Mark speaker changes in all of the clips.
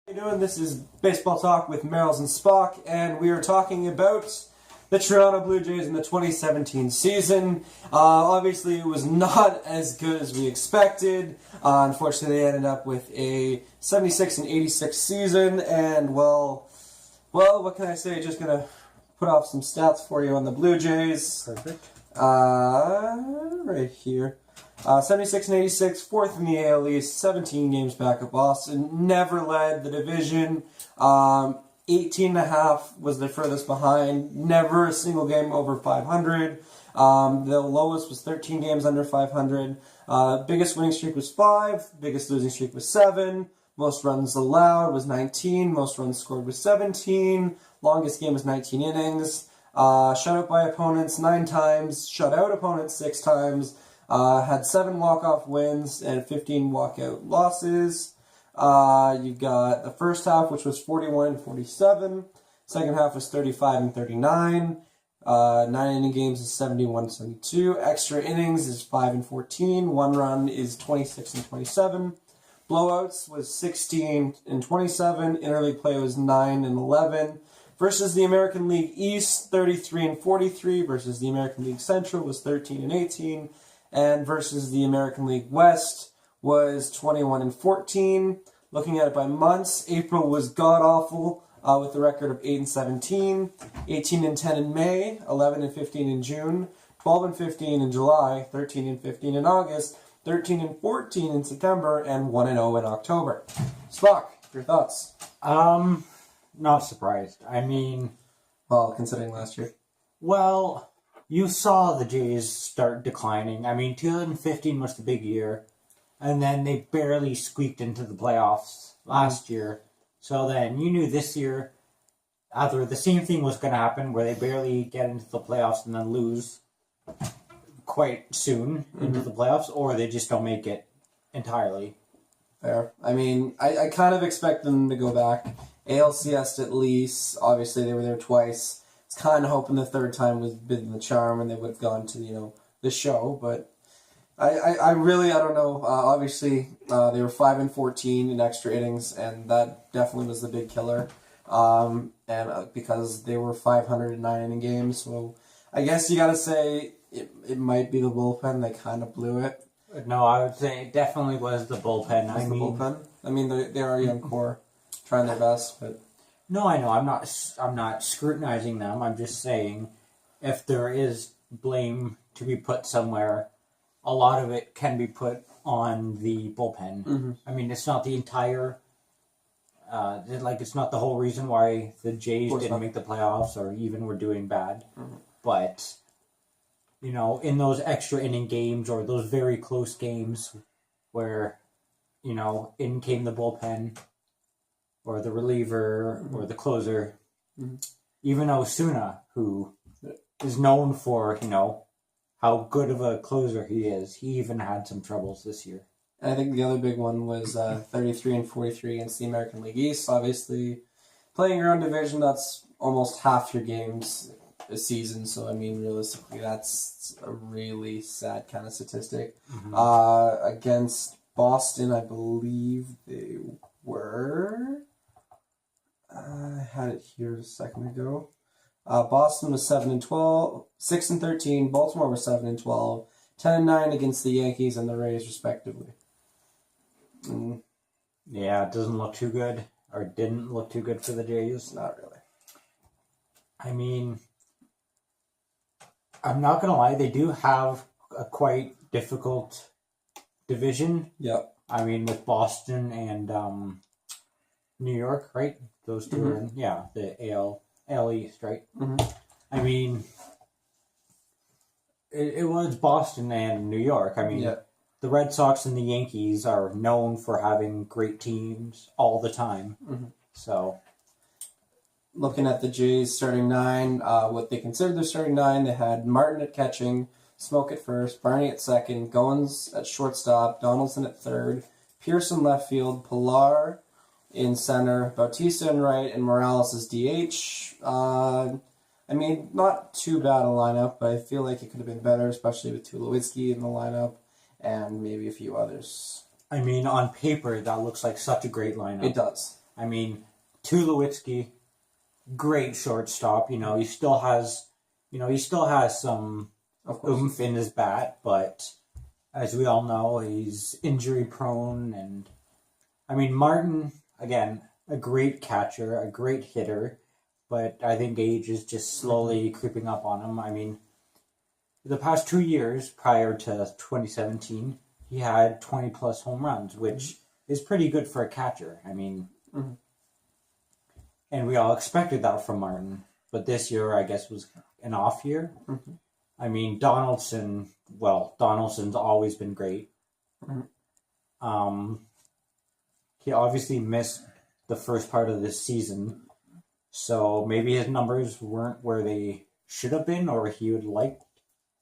Speaker 1: How you doing? This is Baseball Talk with Merrlles and Spock, and we are talking about the Toronto Blue Jays in the 2017 season. Obviously, it was not as good as we expected. Unfortunately, they ended up with a 76 and 86 season, and well, what can I say? Just gonna put off some stats for you on the Blue Jays.
Speaker 2: Perfect.
Speaker 1: Right here. 76 and 86, fourth in the AL East, 17 games back of Boston, never led the division, 18.5 was the furthest behind, never a single game over 500, the lowest was 13 games under 500, biggest winning streak was 5, biggest losing streak was 7, most runs allowed was 19, most runs scored was 17, longest game was 19 innings, shut out by opponents 9 times, shut out opponents 6 times, had 7 walk-off wins and 15 walkout losses. You've got the first half, which was 41 and 47. Second half was 35 and 39. 9 inning games is 71 and 72. Extra innings is 5 and 14. 1 run is 26 and 27. Blowouts was 16 and 27. Interleague play was 9 and 11. Versus the American League East, 33 and 43. Versus the American League Central was 13 and 18. And versus the American League West was 21 and 14. Looking at it by months, April was god-awful with a record of 8 and 17, 18 and 10 in May, 11 and 15 in June, 12 and 15 in July, 13 and 15 in August, 13 and 14 in September, and 1 and 0 in October. Spock, your thoughts?
Speaker 2: Not surprised. I mean,
Speaker 1: Well, considering last year.
Speaker 2: well, you saw the Jays start declining. I mean, 2015 was the big year, and then they barely squeaked into the playoffs last year. So then you knew this year either the same thing was going to happen, where they barely get into the playoffs and then lose quite soon into the playoffs, or they just don't make it entirely.
Speaker 1: Fair. I mean, I kind of expect them to go back. ALCS at least. Obviously, they were there twice. I was kind of hoping the third time was been the charm and they would have gone to, the show. But I really, I don't know. Obviously, they were 5 and 14 in extra innings, and that definitely was the big killer. And because they were 509 inning games. So I guess you got to say it might be the bullpen. They kind of blew it.
Speaker 2: No, I would say it definitely was the bullpen.
Speaker 1: The bullpen. I mean, they are a young core, trying their best, but
Speaker 2: no, I know. I'm not scrutinizing them. I'm just saying, if there is blame to be put somewhere, a lot of it can be put on the bullpen.
Speaker 1: Mm-hmm.
Speaker 2: I mean, it's not the entire. It's not the whole reason why the Jays didn't make the playoffs or even were doing bad, but. In those extra inning games or those very close games where, in came the bullpen or the reliever or the closer, even Osuna, who is known for, how good of a closer he is, he even had some troubles this year.
Speaker 1: I think the other big one was 33 and 43 against the American League East. Obviously, playing your own division, that's almost half your games a season, so I mean, realistically, that's a really sad kind of statistic. Against Boston, I believe they were. I had it here a second ago. Boston was 7 and 12, 6 and 13. Baltimore was 7 and 12, 10 and 9 against the Yankees and the Rays, respectively.
Speaker 2: Yeah, it doesn't look too good, or didn't look too good for the Jays.
Speaker 1: Not really.
Speaker 2: I mean, I'm not going to lie, they do have a quite difficult division.
Speaker 1: Yep.
Speaker 2: I mean, with Boston and New York, right? Those two are in, the AL East, right? I mean, it was Boston and New York. I mean, the Red Sox and the Yankees are known for having great teams all the time. So,
Speaker 1: looking at the Jays starting 9, what they considered their starting 9, they had Martin at catching, Smoke at first, Barney at second, Goins at shortstop, Donaldson at third, Pearson left field, Pilar in center, Bautista in right, and Merrlles as DH. I mean, not too bad a lineup, but I feel like it could have been better, especially with Tulowitzki in the lineup and maybe a few others.
Speaker 2: I mean, on paper, that looks like such a great lineup.
Speaker 1: It does.
Speaker 2: I mean, Tulowitzki, great shortstop. You know, he still has some oomph in his bat, but as we all know, he's injury prone. And I mean, Martin, again, a great catcher, a great hitter, but I think age is just slowly creeping up on him. I mean, the past 2 years prior to 2017, he had 20 plus home runs, which is pretty good for a catcher. I mean, and we all expected that from Martin, but this year, I guess, was an off year. I mean, Donaldson's always been great. He obviously missed the first part of this season, so maybe his numbers weren't where they should have been, or he would like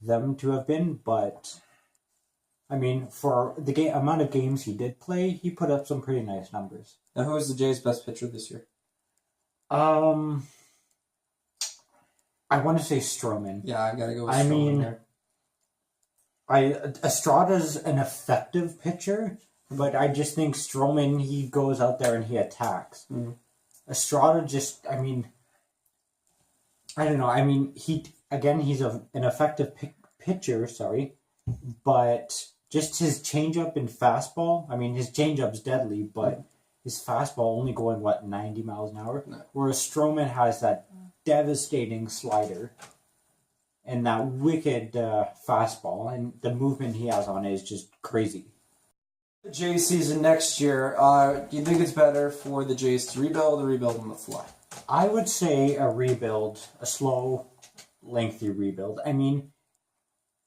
Speaker 2: them to have been. But I mean, for the amount of games he did play, he put up some pretty nice numbers.
Speaker 1: Now, who is the Jays' best pitcher this year?
Speaker 2: I want to say Stroman.
Speaker 1: Yeah, I gotta go with Stroman there.
Speaker 2: Estrada's an effective pitcher, but I just think Stroman, he goes out there and he attacks. Estrada just, I mean, I don't know. I mean, he's an effective pitcher, but just his changeup and fastball. I mean, his changeup's deadly, but his fastball only going 90 miles an hour, whereas Stroman has that devastating slider and that wicked fastball, and the movement he has on it is just crazy.
Speaker 1: The Jays season next year, do you think it's better for the Jays to rebuild or rebuild on the fly?
Speaker 2: I would say a rebuild, a slow, lengthy rebuild. I mean,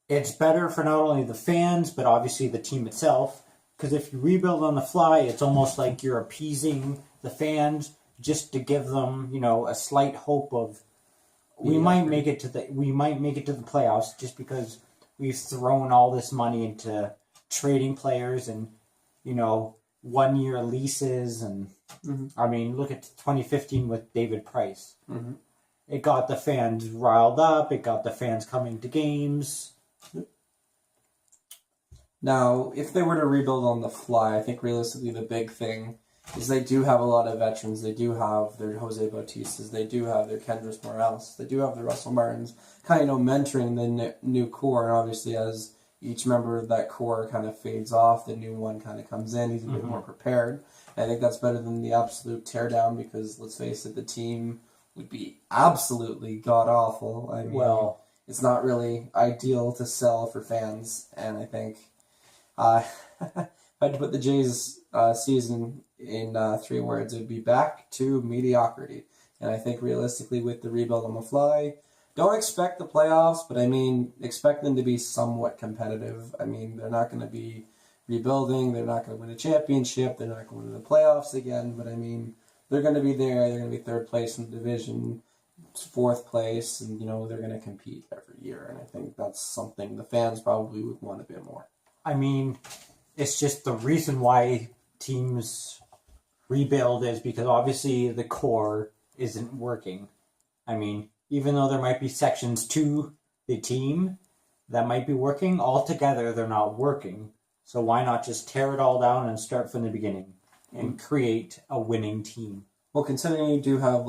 Speaker 2: it's better for not only the fans, but obviously the team itself, because if you rebuild on the fly, it's almost like you're appeasing the fans just to give them, a slight hope of we might make it to the playoffs just because we've thrown all this money into trading players and 1 year leases and I mean, look at 2015 with David Price. It got the fans riled up. It got the fans coming to games.
Speaker 1: Now, if they were to rebuild on the fly, I think realistically the big thing is they do have a lot of veterans. They do have their Jose Bautistas. They do have their Kendrys Morales. They do have the Russell Martins kind of mentoring the new core. And obviously as each member of that core kind of fades off, the new one kind of comes in. He's a bit more prepared. And I think that's better than the absolute teardown because, let's face it, the team would be absolutely god-awful. I mean, it's not really ideal to sell for fans. And I think if I had to put the Jays season in 3 words, it would be back to mediocrity. And I think realistically with the rebuild on the fly, don't expect the playoffs, but I mean, expect them to be somewhat competitive. I mean, they're not going to be rebuilding. They're not going to win a championship. They're not going to win the playoffs again. But I mean, they're going to be there. They're going to be 3rd place in the division, 4th place, and they're going to compete every year. And I think that's something the fans probably would want a bit more.
Speaker 2: I mean, it's just the reason why teams rebuild is because obviously the core isn't working. I mean, even though there might be sections to the team that might be working, altogether they're not working. So why not just tear it all down and start from the beginning and create a winning team?
Speaker 1: Well, considering you do have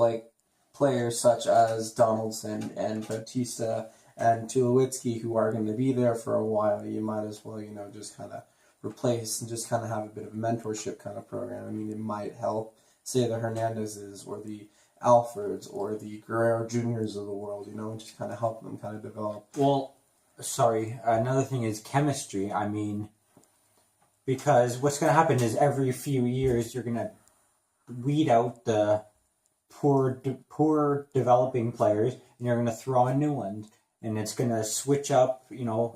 Speaker 1: players such as Donaldson and Bautista and Tulowitzki who are going to be there for a while, you might as well, just kind of replace and just kind of have a bit of a mentorship kind of program. I mean, it might help, say, the Hernandezes or the Alfords or the Guerrero Juniors of the world, and just kind of help them kind of develop.
Speaker 2: Well, another thing is chemistry. I mean, because what's going to happen is every few years you're going to weed out the poor developing players and you're going to throw in new ones. And it's going to switch up,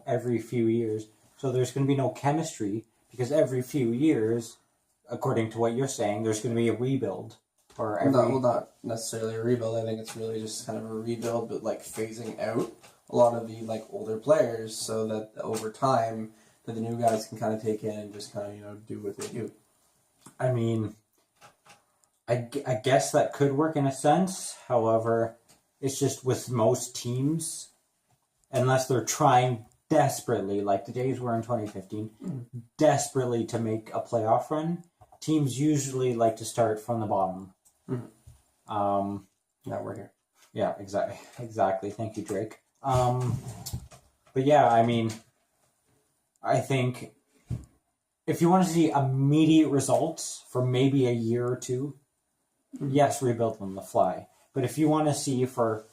Speaker 2: every few years. So there's going to be no chemistry because every few years, according to what you're saying, there's going to be a rebuild.
Speaker 1: Not necessarily a rebuild. I think it's really just kind of a rebuild, but phasing out a lot of the older players so that over time that the new guys can kind of take in and just kind of do what they do.
Speaker 2: I mean, I guess that could work in a sense. However, it's just with most teams, unless they're trying desperately, like the Jays were in 2015, desperately to make a playoff run, teams usually like to start from the bottom.
Speaker 1: Now we're here.
Speaker 2: Yeah, exactly. Thank you, Drake. But yeah, I mean, I think if you want to see immediate results for maybe a year or two, yes, rebuild on the fly. But if you want to see for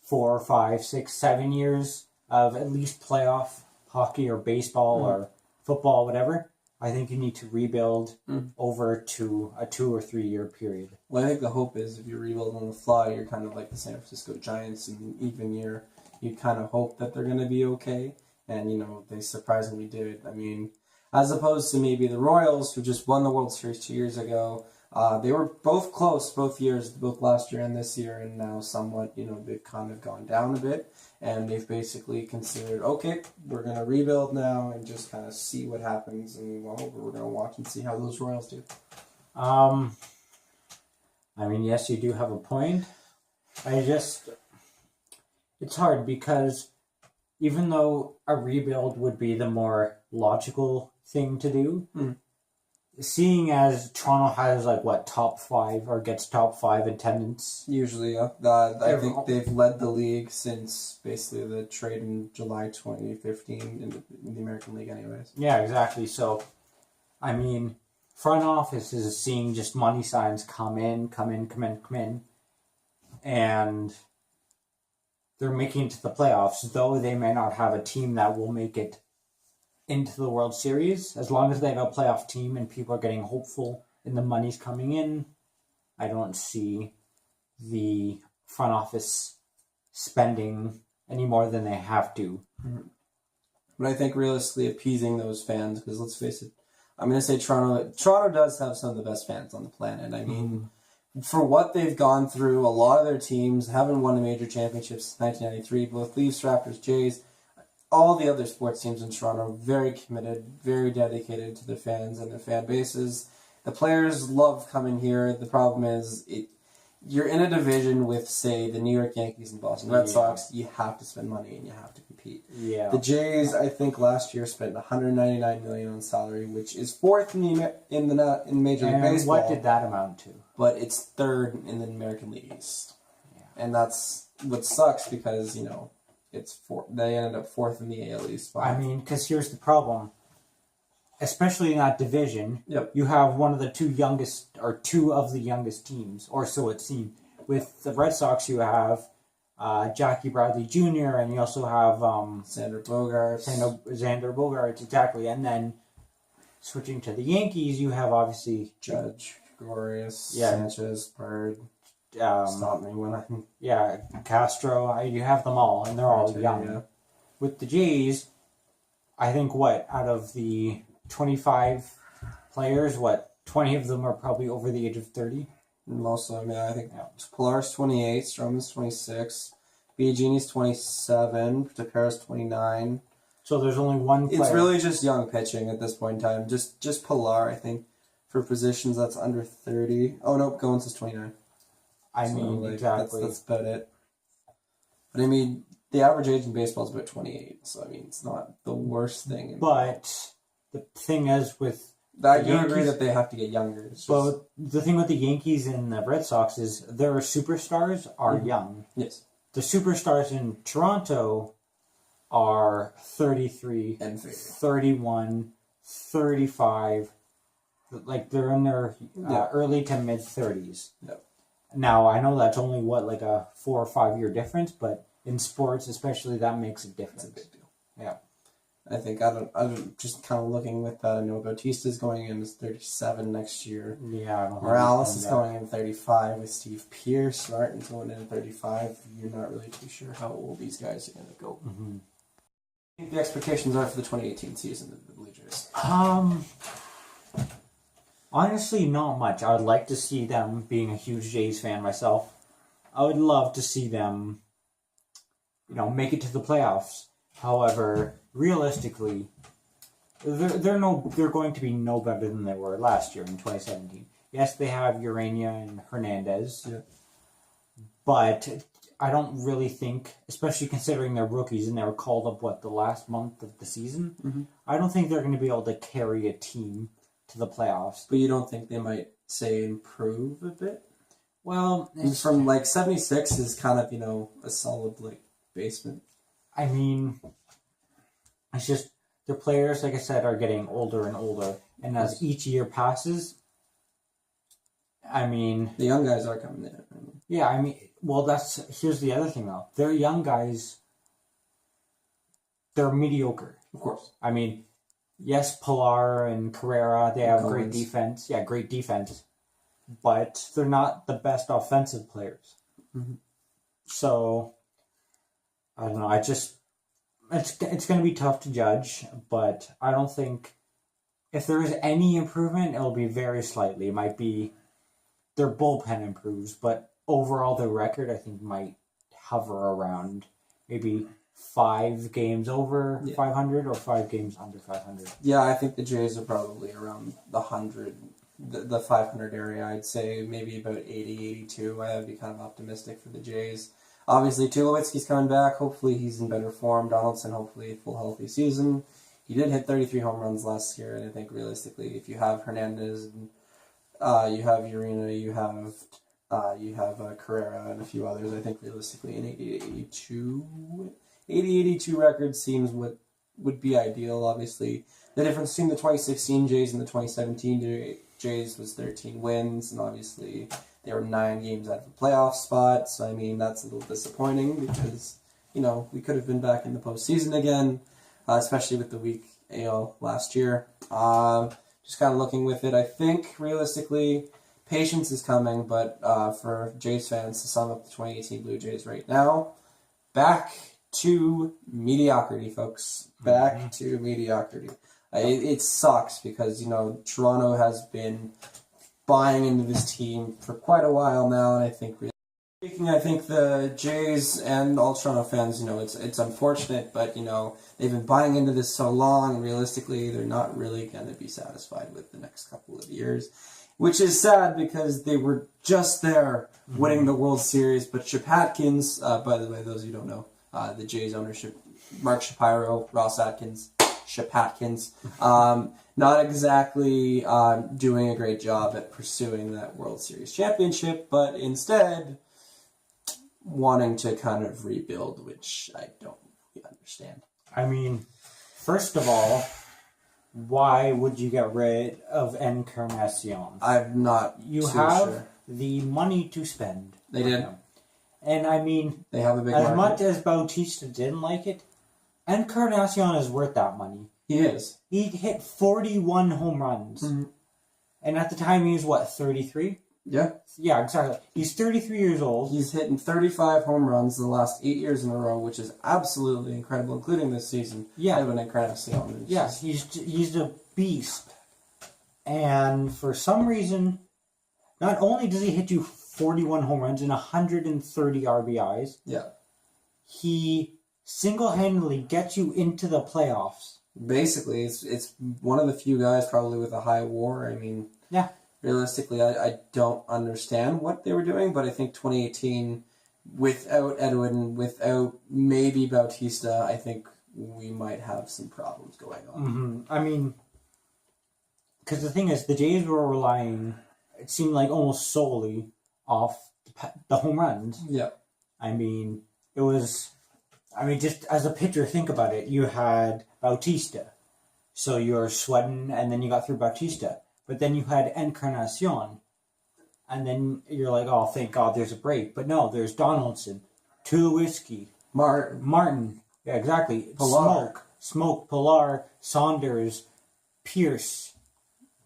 Speaker 2: 4, 5, 6, 7 years of at least playoff hockey or baseball or football, whatever, I think you need to rebuild over to a 2 or 3 year period.
Speaker 1: Well, I think the hope is if you rebuild on the fly, you're kind of like the San Francisco Giants in an even year. You kind of hope that they're going to be okay. And, they surprisingly did. I mean, as opposed to maybe the Royals, who just won the World Series 2 years ago. They were both close both years, both last year and this year, and now somewhat, they've kind of gone down a bit, and they've basically considered, okay, we're going to rebuild now and just kind of see what happens, and we're going to watch and see how those Royals do.
Speaker 2: I mean, yes, you do have a point. It's hard because even though a rebuild would be the more logical thing to do, seeing as Toronto has top 5 or gets top 5 attendance.
Speaker 1: Usually, yeah. I think they've led the league since basically the trade in July 2015 in the American League anyways.
Speaker 2: Yeah, exactly. So, I mean, front office is seeing just money signs come in, and they're making it to the playoffs, though they may not have a team that will make it into the World Series. As long as they have a playoff team and people are getting hopeful and the money's coming in, I don't see the front office spending any more than they have to.
Speaker 1: But I think realistically appeasing those fans, because let's face it, I'm going to say Toronto does have some of the best fans on the planet. I mean, for what they've gone through, a lot of their teams haven't won a major championship since 1993, both Leafs, Raptors, Jays. All the other sports teams in Toronto are very committed, very dedicated to their fans and their fan bases. The players love coming here. The problem is you're in a division with, say, the New York Yankees and Boston Red Sox. You have to spend money and you have to compete.
Speaker 2: Yeah.
Speaker 1: The Jays, I think, last year spent $199 million on salary, which is 4th in Major League Baseball.
Speaker 2: What did that amount to?
Speaker 1: But it's 3rd in the American League East.
Speaker 2: Yeah.
Speaker 1: And that's what sucks because, they ended up 4th in the AL East.
Speaker 2: I mean, because here's the problem. Especially in that division,
Speaker 1: Yep.
Speaker 2: you have one of the two of the youngest teams, or so it seemed. With the Red Sox, you have Jackie Bradley Jr., and you also have
Speaker 1: Xander Bogaerts,
Speaker 2: exactly. And then switching to the Yankees, you have obviously
Speaker 1: Judge, Gregorius, Sanchez, Bird. Stop me when I'm...
Speaker 2: Yeah, Castro. You have them all, and they're all young.
Speaker 1: Yeah.
Speaker 2: With the Jays, I think out of the 25 players, 20 of them are probably over the age of 30?
Speaker 1: Most of them, yeah. I think Pilar's 28, Stroman's 26, Biagini's 27, Tepera's 29.
Speaker 2: So there's only one player.
Speaker 1: It's really just young pitching at this point in time. Just Pilar, I think, for positions that's under 30. Oh, no, Goins is 29.
Speaker 2: Exactly.
Speaker 1: That's about it. But I mean, the average age in baseball is about 28, so I mean, it's not the worst thing.
Speaker 2: But the thing is with
Speaker 1: I do agree that they have to get younger.
Speaker 2: But the thing with the Yankees and the Red Sox is their superstars are young.
Speaker 1: Yes.
Speaker 2: The superstars in Toronto are 33,
Speaker 1: and
Speaker 2: 31, 35. They're in their early to mid 30s.
Speaker 1: Yep.
Speaker 2: Now, I know that's only, a 4 or 5 year difference, but in sports especially, that makes a difference.
Speaker 1: It's a big deal.
Speaker 2: Yeah.
Speaker 1: I think, I'm just kind of looking with that. I know Bautista's going in as 37 next year.
Speaker 2: Yeah, I don't know.
Speaker 1: Morales is going in 35 with Steve Pearce. Martin's going in at 35. You're not really too sure how old these guys are going to go.
Speaker 2: Mm-hmm.
Speaker 1: I think the expectations are for the 2018 season of the Blue Jays.
Speaker 2: Honestly, not much. I would like to see them, being a huge Jays fan myself, I would love to see them, make it to the playoffs. However, realistically, they're going to be no better than they were last year in 2017. Yes, they have Urania and Hernandez, but I don't really think, especially considering they're rookies and they were called up the last month of the season. I don't think they're going to be able to carry a team to the playoffs.
Speaker 1: But you don't think they might, say, improve a bit?
Speaker 2: Well,
Speaker 1: from like 76 is kind of, a solid like basement.
Speaker 2: I mean, it's just the players, like I said, are getting older and older, and as each year passes, I mean,
Speaker 1: the young guys are coming in.
Speaker 2: Yeah, I mean, well, here's the other thing though. They're young guys. They're mediocre.
Speaker 1: Of course.
Speaker 2: I mean, yes, Pilar and Carrera, they have great
Speaker 1: Collins.
Speaker 2: defense. Yeah, great defense. But they're not the best offensive players.
Speaker 1: Mm-hmm.
Speaker 2: So, I don't know. It's going to be tough to judge, but I don't think if there is any improvement, it'll be very slightly. It might be their bullpen improves, but overall their record, I think, might hover around maybe 5 games over 500 or 5 games under 500.
Speaker 1: Yeah, I think the Jays are probably around the 500 area. I'd say maybe about 80, 82. I would be kind of optimistic for the Jays. Obviously, Tulowitzki's coming back. Hopefully, he's in better form. Donaldson, hopefully, a full healthy season. He did hit 33 home runs last year, and I think realistically, if you have Hernandez, and you have Urena, you have Carrera, and a few others, I think realistically, an 80-82 record seems what would be ideal. Obviously, the difference between the 2016 Jays and the 2017 Jays was 13 wins, and obviously they were 9 games out of the playoff spot. So, I mean, that's a little disappointing because, we could have been back in the postseason again, especially with the weak AL last year. Just kind of looking with it, I think, realistically, patience is coming, but for Jays fans, to sum up the 2018 Blue Jays right now, back to mediocrity, folks. Back to mediocrity. It sucks because, Toronto has been buying into this team for quite a while now, and I think the Jays and all Toronto fans, it's unfortunate, but, they've been buying into this so long, and realistically, they're not really going to be satisfied with the next couple of years, which is sad because they were just there winning the World Series, but Shapatkins, by the way, those of you who don't know, the Jays ownership, Mark Shapiro, Ross Atkins, Shapatkins, not exactly doing a great job at pursuing that World Series championship, but instead wanting to kind of rebuild, which I don't really understand.
Speaker 2: I mean, first of all, why would you get rid of Encarnacion?
Speaker 1: I'm not
Speaker 2: You
Speaker 1: too
Speaker 2: have
Speaker 1: sure.
Speaker 2: the money to spend.
Speaker 1: They did.
Speaker 2: And I mean,
Speaker 1: They have a big
Speaker 2: as
Speaker 1: market.
Speaker 2: much as Bautista didn't like it, Encarnacion is worth that money.
Speaker 1: He is.
Speaker 2: He hit 41 home runs.
Speaker 1: Mm-hmm.
Speaker 2: And at the time, he was, 33?
Speaker 1: Yeah.
Speaker 2: Yeah, exactly. He's 33 years old.
Speaker 1: He's hitting 35 home runs the last 8 years in a row, which is absolutely incredible, including this season.
Speaker 2: Yeah.
Speaker 1: Edwin Encarnacion.
Speaker 2: Yeah, he's a beast. And for some reason, not only does he hit you 41 home runs and 130 RBIs, he single-handedly gets you into the playoffs.
Speaker 1: Basically, it's one of the few guys probably with a high WAR. I mean, realistically, I don't understand what they were doing, but I think 2018, without Edwin, without maybe Bautista, I think we might have some problems going on.
Speaker 2: Mm-hmm. I mean, because the thing is, the Jays were relying, it seemed like almost solely off the home runs.
Speaker 1: Yeah.
Speaker 2: I mean, just as a pitcher, think about it. You had Bautista, so you're sweating, and then you got through Bautista. But then you had Encarnacion, and then you're like, oh, thank God there's a break. But no, there's Donaldson, Tulowitzki, Martin. Yeah, exactly.
Speaker 1: Pilar.
Speaker 2: Smoke, Pilar, Saunders, Pierce.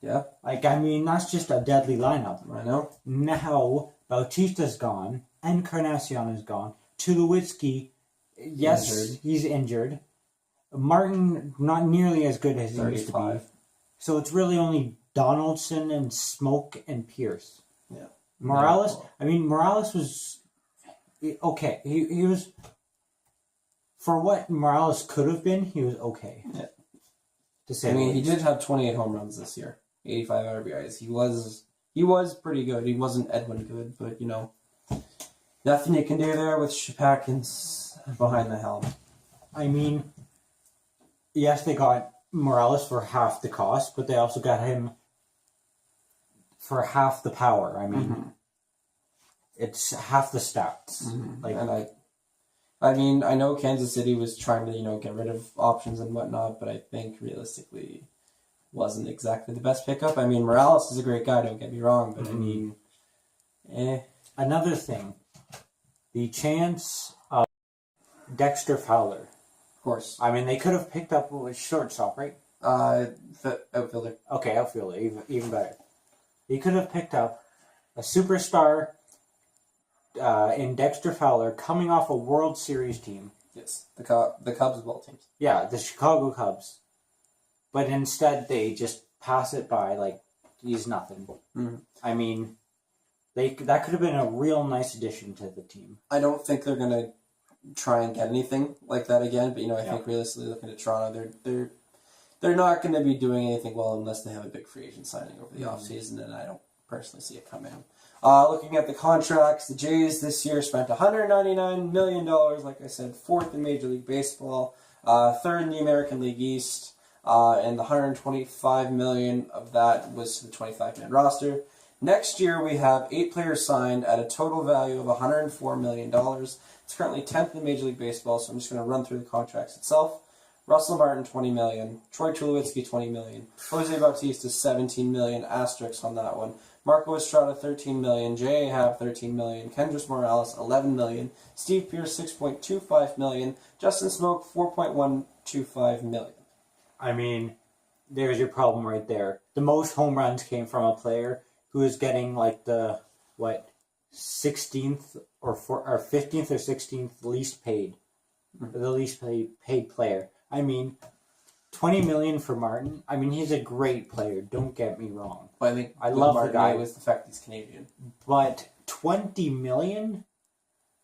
Speaker 1: Yeah.
Speaker 2: That's just a deadly lineup.
Speaker 1: I know.
Speaker 2: Now, Bautista's gone, Encarnacion is gone, Tulowitzki, yes, he's injured. Martin, not nearly as good as he used to be. So it's really only Donaldson and Smoke and Pierce.
Speaker 1: Yeah.
Speaker 2: Merrlles was okay. He was, for what Merrlles could have been, he was okay.
Speaker 1: Yeah.
Speaker 2: To say
Speaker 1: he did have 28 home runs this year, 85 RBIs. He was pretty good. He wasn't Edwin good, but nothing you can do there with Shapatkins behind the helm.
Speaker 2: I mean, yes, they got Merrlles for half the cost, but they also got him for half the power. I mean, it's half the stats. Like,
Speaker 1: and I mean, I know Kansas City was trying to, get rid of options and whatnot, but I think realistically wasn't exactly the best pickup. I mean, Merrlles is a great guy, don't get me wrong, but I mean,
Speaker 2: Another thing, the chance of Dexter Fowler.
Speaker 1: Of course.
Speaker 2: I mean, they could have picked up a shortstop, right?
Speaker 1: Outfielder.
Speaker 2: Okay, outfielder, even better. They could have picked up a superstar in Dexter Fowler coming off a World Series team.
Speaker 1: Yes, the Cubs ball teams.
Speaker 2: Yeah, the Chicago Cubs. But instead, they just pass it by like he's nothing. I mean, that could have been a real nice addition to the team.
Speaker 1: I don't think they're gonna try and get anything like that again. But I think realistically, looking at Toronto, they're not going to be doing anything well unless they have a big free agent signing over the offseason, and I don't personally see it coming. Looking at the contracts, the Jays this year spent $199 million, like I said, fourth in Major League Baseball, third in the American League East, and the $125 million of that was to the 25-man roster. Next year, we have 8 players signed at a total value of $104 million. It's currently 10th in Major League Baseball, so I'm just going to run through the contracts itself. Russell Martin, $20 million. Troy Tulowitzki, $20 million. Jose Bautista, $17 million. Asterisks on that one. Marco Estrada, $13 million. J.A. Happ, $13 million. Kendrys Morales, $11 million. Steve Pearce, $6.25 million. Justin Smoke, $4.125 million.
Speaker 2: I mean, there's your problem right there. The most home runs came from a player who is getting like the 16th or 15th or 16th least paid, the least paid player. I mean, $20 million for Martin. I mean, he's a great player. Don't get me wrong.
Speaker 1: But I think
Speaker 2: I love
Speaker 1: Martin
Speaker 2: the guy.
Speaker 1: Was the fact he's Canadian.
Speaker 2: But $20 million.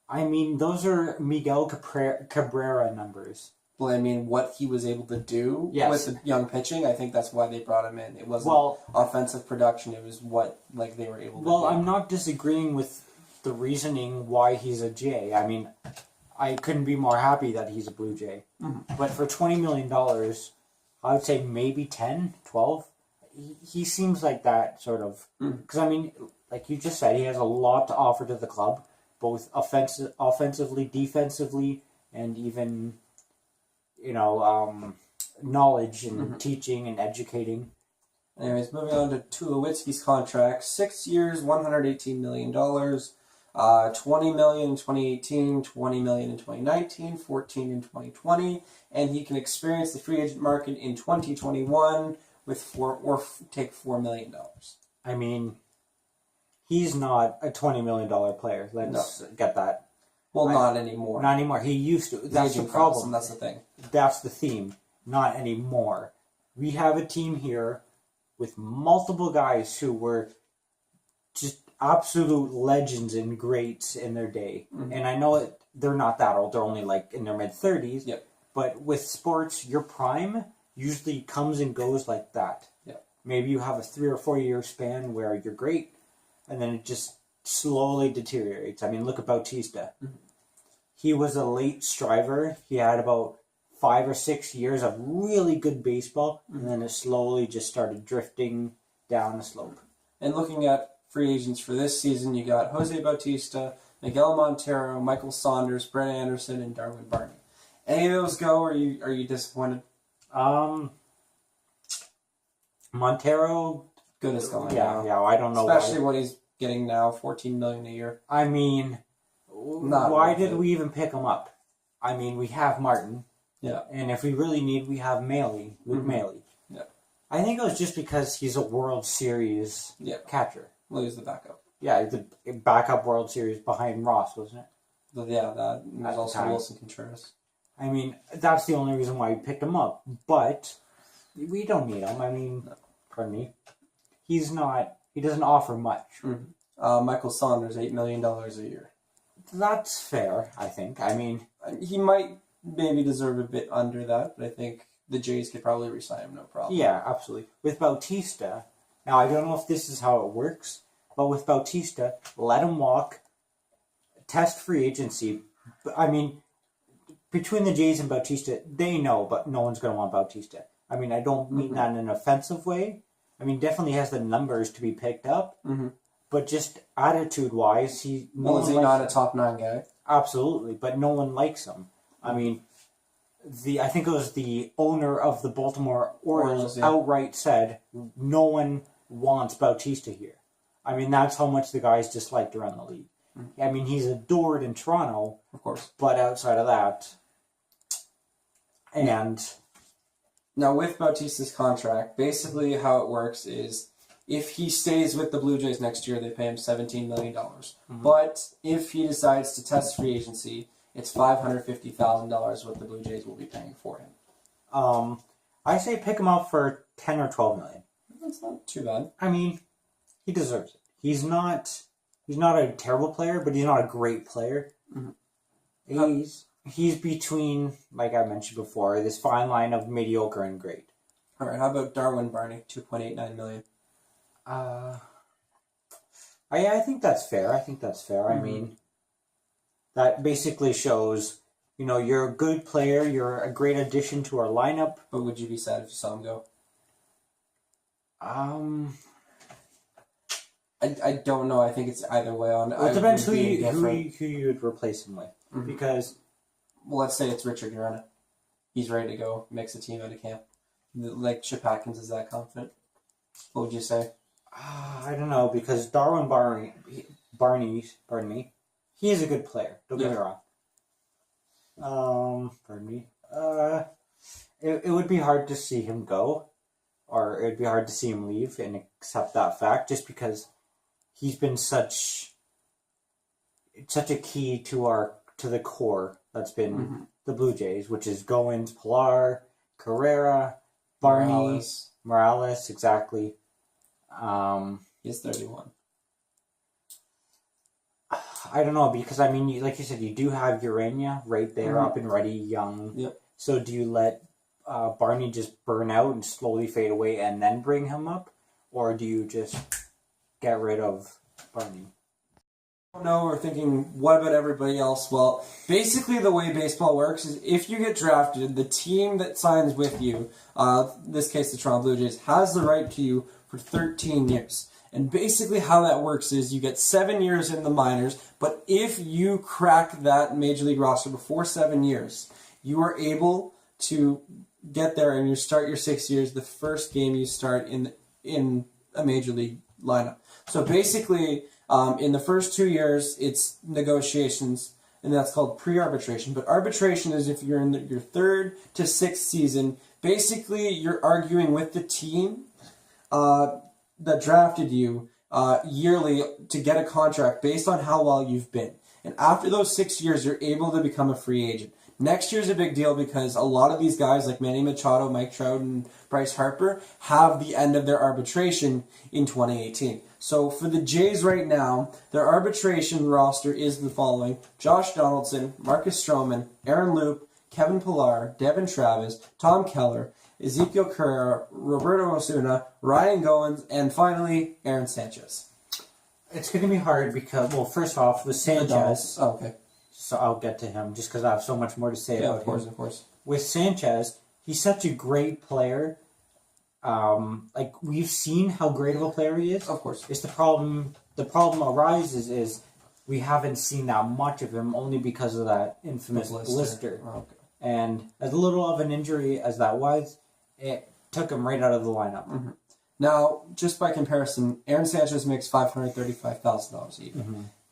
Speaker 2: I mean, those are Miguel Cabrera numbers.
Speaker 1: Well, I mean, what he was able to do with the young pitching, I think that's why they brought him in. It wasn't offensive production; it was what they were able to do.
Speaker 2: Well, I'm not disagreeing with the reasoning why he's a Jay. I mean, I couldn't be more happy that he's a Blue Jay. But for $20 million, I would say maybe 10, 12. He seems like that sort of... Because, I mean, like you just said, he has a lot to offer to the club, both offensively, defensively, and even... knowledge and teaching and educating.
Speaker 1: Anyways, moving on to Tulowitzki's contract. 6 years, $118 million. $20 million in 2018, $20 million in 2019, $14 million in 2020, and he can experience the free agent market in 2021 with take $4 million.
Speaker 2: I mean, he's not a $20 million player. Let's get that.
Speaker 1: Well, not anymore.
Speaker 2: Not anymore. He used to. That's the problem.
Speaker 1: That's the thing.
Speaker 2: That's the theme. Not anymore. We have a team here with multiple guys who were just absolute legends and greats in their day. And I know they're not that old. They're only like in their mid-30s.
Speaker 1: Yep.
Speaker 2: But with sports, your prime usually comes and goes like that.
Speaker 1: Yep.
Speaker 2: Maybe you have a 3 or 4 year span where you're great, and then it just slowly deteriorates. I mean, look at Bautista. He was a late striver. He had about 5 or 6 years of really good baseball, and then it slowly just started drifting down the slope.
Speaker 1: And looking at free agents for this season, you got Jose Bautista, Miguel Montero, Michael Saunders, Brett Anderson, and Darwin Barney. Any of those go? Or are you disappointed?
Speaker 2: Montero,
Speaker 1: good as going.
Speaker 2: Yeah. I don't know.
Speaker 1: Especially what he's getting now, $14 million a year.
Speaker 2: I mean, why did we even pick him up? I mean, we have Martin.
Speaker 1: Yeah.
Speaker 2: And if we really need, we have Luke Maley.
Speaker 1: Yeah.
Speaker 2: I think it was just because he's a World Series catcher.
Speaker 1: Well, he's the backup.
Speaker 2: Yeah, the backup World Series behind Ross, wasn't it?
Speaker 1: But yeah, that was also Wilson Contreras.
Speaker 2: I mean, that's the only reason why we picked him up. But we don't need him. I mean, pardon me. He doesn't offer much.
Speaker 1: Michael Saunders, $8 million a year.
Speaker 2: That's fair, I think. I mean,
Speaker 1: he might maybe deserve a bit under that, but I think the Jays could probably re-sign him, no problem.
Speaker 2: Yeah, absolutely. With Bautista, now I don't know if this is how it works, but with Bautista, let him walk, test free agency. I mean, between the Jays and Bautista, they know, but no one's going to want Bautista. I mean, I don't mean that in an offensive way. I mean, definitely has the numbers to be picked up, but just attitude-wise,
Speaker 1: is he not a top 9 guy?
Speaker 2: Absolutely, but no one likes him. I mean, I think it was the owner of the Baltimore Orioles outright said no one wants Bautista here. I mean, that's how much the guy's disliked around the league. I mean, he's adored in Toronto,
Speaker 1: of course,
Speaker 2: but outside of that, and
Speaker 1: now with Bautista's contract, basically how it works is if he stays with the Blue Jays next year, they pay him $17 million. But if he decides to test free agency, it's $550,000 what the Blue Jays will be paying for him.
Speaker 2: I say pick him up for 10 or 12 million.
Speaker 1: That's not too bad.
Speaker 2: I mean, he deserves it. He's not a terrible player, but he's not a great player. He's between, like I mentioned before, this fine line of mediocre and great.
Speaker 1: All right, how about Darwin Barney, $2.89 million?
Speaker 2: I think that's fair. I mean, that basically shows, you're a good player, you're a great addition to our lineup.
Speaker 1: But would you be sad if you saw him go? I don't know. I think it's either way on.
Speaker 2: It depends who you would replace him with. Because,
Speaker 1: well, let's say it's Richard Urena. He's ready to go, makes a team out of camp. Like Shapatkins is that confident. What would you say?
Speaker 2: I don't know, because Darwin Barney, he is a good player. Don't get me wrong. It would be hard to see him go, or it would be hard to see him leave and accept that fact, just because he's been such a key to the core that's been the Blue Jays, which is Goins, Pilar, Carrera, Barney, Merrlles, exactly.
Speaker 1: He's 31.
Speaker 2: I don't know, because I mean, like you said, you do have Urena right there, up and ready, young.
Speaker 1: Yep.
Speaker 2: So do you let Barney just burn out and slowly fade away and then bring him up, or do you just get rid of Barney?
Speaker 1: No, we're thinking, what about everybody else? Well, basically the way baseball works is if you get drafted, the team that signs with you, in this case the Toronto Blue Jays, has the right to you for 13 years. And basically how that works is you get 7 years in the minors, but if you crack that major league roster before 7 years, you are able to get there and you start your 6 years the first game you start in a major league lineup. So basically, in the first 2 years, it's negotiations, and that's called pre-arbitration. But arbitration is if you're in your 3rd to 6th season. Basically, you're arguing with the team that drafted you yearly to get a contract based on how well you've been. And after those 6 years, you're able to become a free agent. Next year's a big deal because a lot of these guys like Manny Machado, Mike Trout, and Bryce Harper have the end of their arbitration in 2018. So for the Jays right now, their arbitration roster is the following: Josh Donaldson, Marcus Stroman, Aaron Loup, Kevin Pillar, Devin Travis, Tom Keller, Ezekiel Carrera, Roberto Osuna, Ryan Goins, and finally, Aaron Sanchez.
Speaker 2: It's going to be hard because, well, first off, with Sanchez...
Speaker 1: Oh, okay.
Speaker 2: So I'll get to him just because I have so much more to say about him.
Speaker 1: Of course.
Speaker 2: With Sanchez, he's such a great player. We've seen how great of a player he is.
Speaker 1: Of course.
Speaker 2: It's the problem arises is we haven't seen that much of him only because of that infamous blister.
Speaker 1: Oh, okay.
Speaker 2: And as little of an injury as that was, it took him right out of the lineup.
Speaker 1: Now, just by comparison, Aaron Sanchez makes $535,000 a year.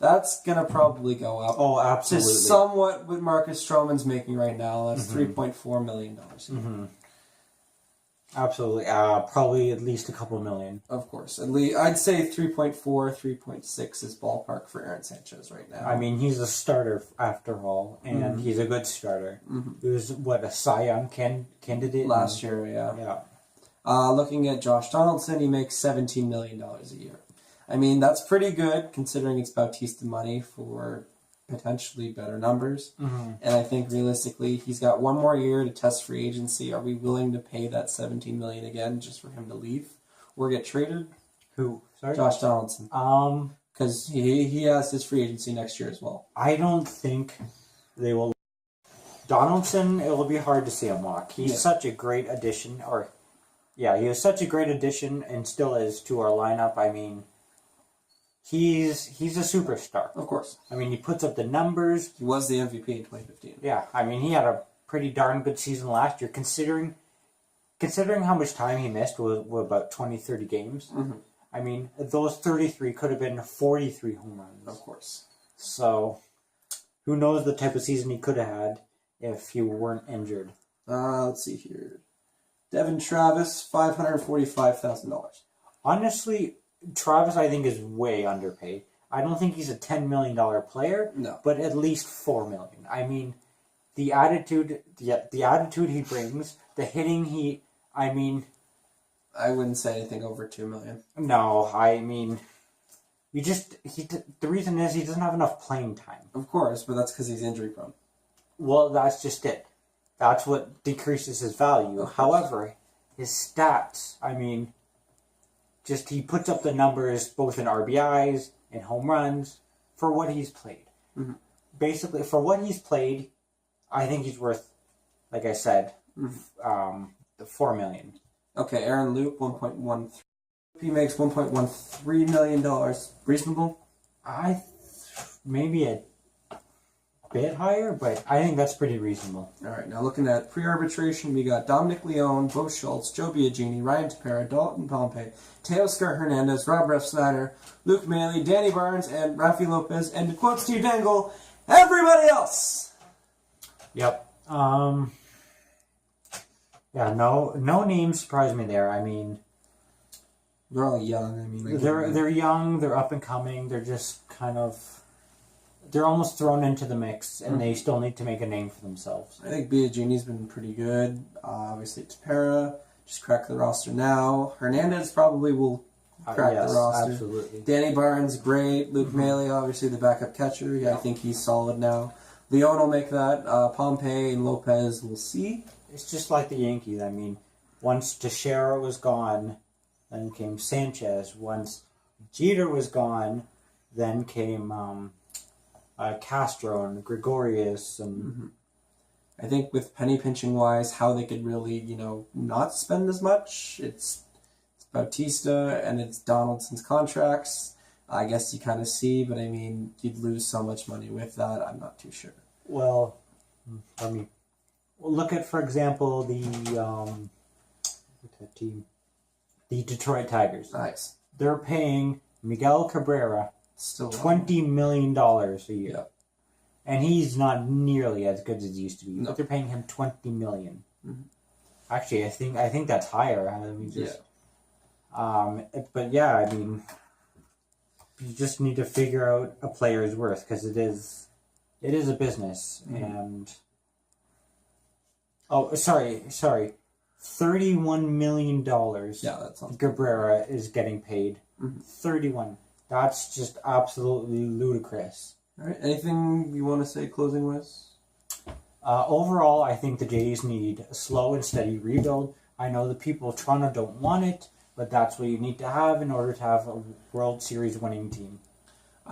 Speaker 1: That's going to probably go up.
Speaker 2: Oh, absolutely.
Speaker 1: To somewhat what Marcus Stroman's making right now. That's $3.4 million a year.
Speaker 2: Absolutely. Probably at least a couple million.
Speaker 1: Of course. At least, I'd say 3.4, 3.6 is ballpark for Aaron Sanchez right now.
Speaker 2: I mean, he's a starter after all, and he's a good starter. He was, a Cy Young candidate?
Speaker 1: Last year, yeah.
Speaker 2: Yeah.
Speaker 1: Looking at Josh Donaldson, he makes $17 million a year. I mean, that's pretty good considering it's Bautista money for potentially better numbers. And I think realistically, he's got 1 more year to test free agency. Are we willing to pay that $17 million again just for him to leave or get traded?
Speaker 2: Who? Sorry?
Speaker 1: Josh Donaldson. Because he has his free agency next year as well.
Speaker 2: I don't think they will. Donaldson, it will be hard to see him walk. He's such a great addition, or Yeah, he was such a great addition and still is to our lineup. I mean, he's a superstar.
Speaker 1: Of course.
Speaker 2: I mean, he puts up the numbers.
Speaker 1: He was the MVP in 2015.
Speaker 2: Yeah, I mean, he had a pretty darn good season last year, considering how much time he missed was about 20, 30 games.
Speaker 1: Mm-hmm.
Speaker 2: I mean, those 33 could have been 43 home runs.
Speaker 1: Of course.
Speaker 2: So, who knows the type of season he could have had if he weren't injured.
Speaker 1: Let's see here. Devin Travis, $545,000.
Speaker 2: Honestly, Travis, I think, is way underpaid. I don't think he's a $10 million player,
Speaker 1: No.
Speaker 2: but at least $4 million. I mean, the attitude he brings, the hitting I
Speaker 1: wouldn't say anything over $2 million.
Speaker 2: No, I mean, the reason is he doesn't have enough playing time.
Speaker 1: Of course, but that's because he's injury prone.
Speaker 2: Well, that's just it. That's what decreases his value. However, his stats, I mean, just he puts up the numbers both in RBIs and home runs for what he's played.
Speaker 1: Mm-hmm.
Speaker 2: Basically, for what he's played, I think he's worth, like I said, the $4 million.
Speaker 1: Okay, Aaron Luke, 1.13. He makes $1.13 million. Reasonable?
Speaker 2: Maybe a bit higher, but I think that's pretty reasonable.
Speaker 1: All right, now looking at pre-arbitration, we got Dominic Leone, Bo Schultz, Joe Biagini, Ryan Tepera, Dalton Pompey, Teoscar Hernandez, Rob Refsnyder, Luke Maley, Danny Barnes, and Rafi Lopez, and to quote Steve Dangle, everybody else!
Speaker 2: Yep. Yeah, no names surprise me there. I mean,
Speaker 1: they're all young. I mean,
Speaker 2: they're young, they're up and coming, they're just kind of... They're almost thrown into the mix, and they still need to make a name for themselves.
Speaker 1: I think Biagini's been pretty good. Obviously, Tepera just cracked the roster now. Hernandez probably will crack the roster.
Speaker 2: Absolutely.
Speaker 1: Danny Barnes, great. Luke Maley, obviously the backup catcher. Yeah, I think he's solid now. Leone will make that. Pompey and Lopez, we'll see.
Speaker 2: It's just like the Yankees. I mean, once Teixeira was gone, then came Sanchez. Once Jeter was gone, then came... Castro and Gregorius and
Speaker 1: I think with penny pinching wise, how they could really, not spend as much. It's Bautista and it's Donaldson's contracts. I guess you kind of see, but I mean, you'd lose so much money with that. I'm not too sure.
Speaker 2: Well, I mean, look at, for example, the Detroit Tigers.
Speaker 1: Nice.
Speaker 2: They're paying Miguel Cabrera
Speaker 1: still
Speaker 2: $20 million a year.
Speaker 1: Yep.
Speaker 2: And he's not nearly as good as he used to be.
Speaker 1: No.
Speaker 2: But they're paying him $20 million.
Speaker 1: Mm-hmm.
Speaker 2: Actually, I think that's higher. I mean, but yeah, I mean, you just need to figure out a player's worth because it is a business. And $31 million.
Speaker 1: Yeah, that sounds.
Speaker 2: Cabrera is getting paid. 31. That's just absolutely ludicrous.
Speaker 1: All right. Anything you want to say closing wise?
Speaker 2: Overall, I think the Jays need a slow and steady rebuild. I know the people of Toronto don't want it, but that's what you need to have in order to have a World Series winning team.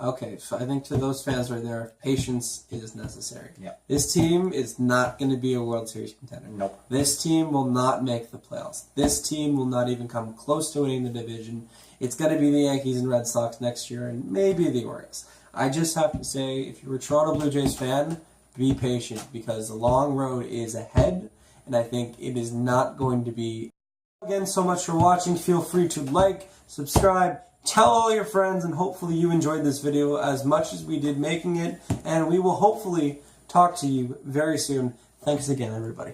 Speaker 1: Okay, so I think to those fans right there, patience is necessary.
Speaker 2: Yeah.
Speaker 1: This team is not going to be a World Series contender.
Speaker 2: Nope.
Speaker 1: This team will not make the playoffs. This team will not even come close to winning the division. It's going to be the Yankees and Red Sox next year, and maybe the Orioles. I just have to say, if you're a Toronto Blue Jays fan, be patient, because the long road is ahead, and I think it is not going to be... Again, so much for watching. Feel free to like, subscribe, tell all your friends, and hopefully you enjoyed this video as much as we did making it, and we will hopefully talk to you very soon. Thanks again, everybody.